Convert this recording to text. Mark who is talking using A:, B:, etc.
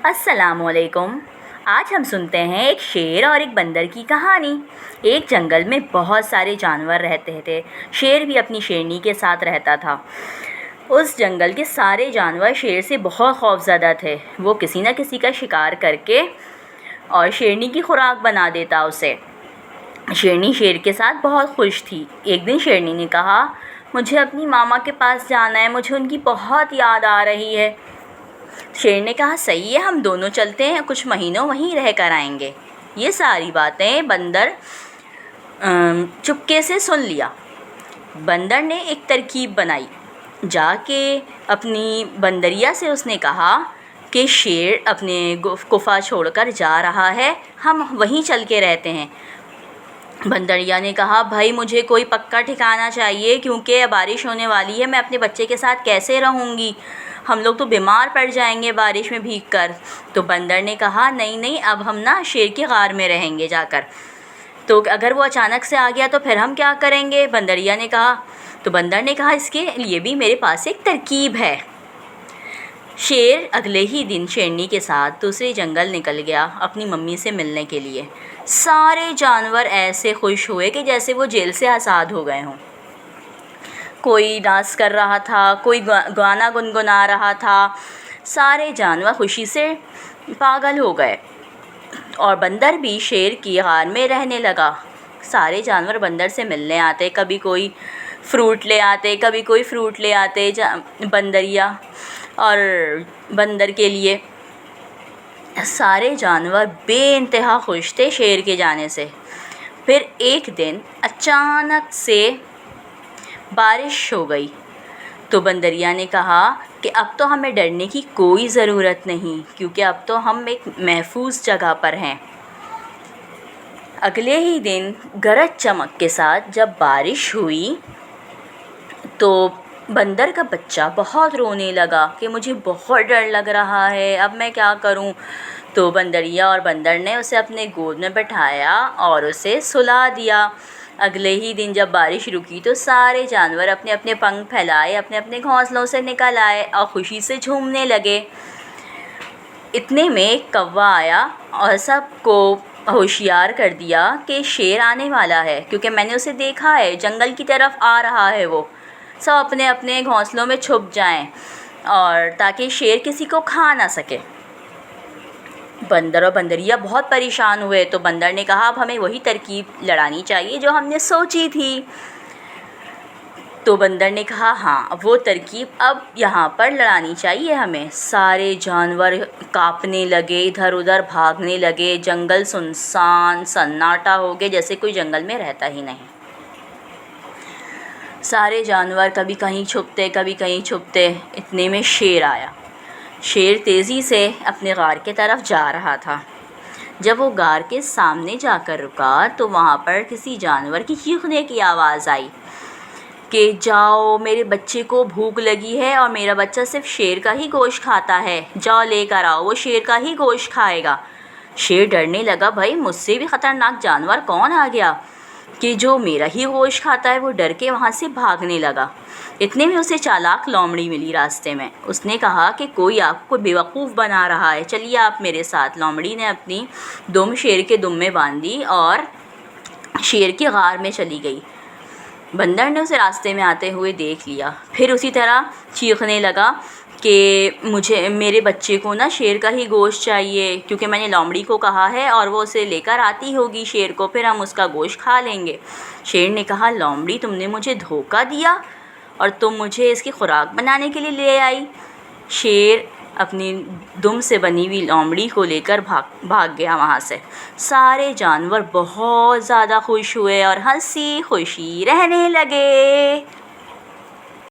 A: السلام علیکم۔ آج ہم سنتے ہیں ایک شیر اور ایک بندر کی کہانی۔ ایک جنگل میں بہت سارے جانور رہتے تھے۔ شیر بھی اپنی شیرنی کے ساتھ رہتا تھا۔ اس جنگل کے سارے جانور شیر سے بہت خوفزدہ تھے۔ وہ کسی نہ کسی کا شکار کر کے اور شیرنی کی خوراک بنا دیتا اسے۔ شیرنی شیر کے ساتھ بہت خوش تھی۔ ایک دن شیرنی نے کہا، مجھے اپنی ماما کے پاس جانا ہے، مجھے ان کی بہت یاد آ رہی ہے۔ شیر نے کہا، صحیح ہے، ہم دونوں چلتے ہیں، کچھ مہینوں وہیں رہ کر آئیں گے۔ یہ ساری باتیں بندر چپکے سے سن لیا۔ بندر نے ایک ترکیب بنائی۔ جا کے اپنی بندریا سے اس نے کہا کہ شیر اپنے گفا چھوڑ کر جا رہا ہے، ہم وہیں چل کے رہتے ہیں۔ بندریا نے کہا، بھائی مجھے کوئی پکا ٹھکانہ چاہیے، کیونکہ بارش ہونے والی ہے، میں اپنے بچے کے ساتھ کیسے رہوں گی؟ ہم لوگ تو بیمار پڑ جائیں گے بارش میں بھیگ کر۔ تو بندر نے کہا، نہیں، اب ہم شیر کی غار میں رہیں گے جا کر۔ تو اگر وہ اچانک سے آ گیا تو پھر ہم کیا کریں گے؟ بندریا نے کہا۔ تو بندر نے کہا، اس کے لیے بھی میرے پاس ایک ترکیب ہے۔ شیر اگلے ہی دن شیرنی کے ساتھ دوسرے جنگل نکل گیا اپنی ممی سے ملنے کے لیے۔ سارے جانور ایسے خوش ہوئے کہ جیسے وہ جیل سے آزاد ہو گئے ہوں۔ کوئی ڈانس کر رہا تھا، کوئی گانا گنگنا رہا تھا، سارے جانور خوشی سے پاگل ہو گئے۔ اور بندر بھی شیر کی غار میں رہنے لگا۔ سارے جانور بندر سے ملنے آتے، کبھی کوئی فروٹ لے آتے، کبھی کوئی فروٹ لے آتے بندریا اور بندر کے لیے۔ سارے جانور بے انتہا خوش تھے شیر کے جانے سے۔ پھر ایک دن اچانک سے بارش ہو گئی تو بندریا نے کہا کہ اب تو ہمیں ڈرنے کی کوئی ضرورت نہیں، کیونکہ اب تو ہم ایک محفوظ جگہ پر ہیں۔ اگلے ہی دن گرج چمک کے ساتھ جب بارش ہوئی تو بندر کا بچہ بہت رونے لگا کہ مجھے بہت ڈر لگ رہا ہے، اب میں کیا کروں؟ تو بندریا اور بندر نے اسے اپنے گود میں بٹھایا اور اسے سلا دیا۔ اگلے ہی دن جب بارش رکی تو سارے جانور اپنے اپنے پنکھ پھیلائے، اپنے اپنے گھونسلوں سے نکل آئے اور خوشی سے جھومنے لگے۔ اتنے میں ایک کوا آیا اور سب کو ہوشیار کر دیا کہ شیر آنے والا ہے، کیونکہ میں نے اسے دیکھا ہے، جنگل کی طرف آ رہا ہے وہ۔ سب اپنے اپنے گھونسلوں میں چھپ جائیں اور تاکہ شیر کسی کو کھا نہ سکے۔ بندر اور بندریا بہت پریشان ہوئے تو بندر نے کہا، اب ہمیں وہی ترکیب لڑانی چاہیے جو ہم نے سوچی تھی۔ تو بندر نے کہا، ہاں وہ ترکیب اب یہاں پر لڑانی چاہیے ہمیں۔ سارے جانور کانپنے لگے، ادھر ادھر بھاگنے لگے، جنگل سنسان سناٹا ہو گئے، جیسے کوئی جنگل میں رہتا ہی نہیں۔ سارے جانور کبھی کہیں چھپتے، کبھی کہیں چھپتے۔ اتنے میں شیر آیا۔ شیر تیزی سے اپنے غار کی طرف جا رہا تھا۔ جب وہ غار کے سامنے جا کر رکا تو وہاں پر کسی جانور کی چیخنے کی آواز آئی کہ جاؤ، میرے بچے کو بھوک لگی ہے اور میرا بچہ صرف شیر کا ہی گوشت کھاتا ہے، جاؤ لے کر آؤ، وہ شیر کا ہی گوشت کھائے گا۔ شیر ڈرنے لگا، بھائی مجھ سے بھی خطرناک جانور کون آ گیا کہ جو میرا ہی گوشت کھاتا ہے؟ وہ ڈر کے وہاں سے بھاگنے لگا۔ اتنے میں اسے چالاک لومڑی ملی راستے میں۔ اس نے کہا کہ کوئی آپ کو بیوقوف بنا رہا ہے، چلیے آپ میرے ساتھ۔ لومڑی نے اپنی دم شیر کے دم میں باندھی اور شیر کی غار میں چلی گئی۔ بندر نے اسے راستے میں آتے ہوئے دیکھ لیا، پھر اسی طرح چیخنے لگا کہ میرے بچے کو نا شیر کا ہی گوشت چاہیے، کیونکہ میں نے لومڑی کو کہا ہے اور وہ اسے لے کر آتی ہوگی شیر کو، پھر ہم اس کا گوشت کھا لیں گے۔ شیر نے کہا، لومڑی تم نے مجھے دھوکہ دیا اور تم مجھے اس کی خوراک بنانے کے لیے لے آئی۔ شیر اپنی دم سے بنی ہوئی لومڑی کو لے کر بھاگ گیا وہاں سے۔ سارے جانور بہت زیادہ خوش ہوئے اور ہنسی خوشی رہنے لگے۔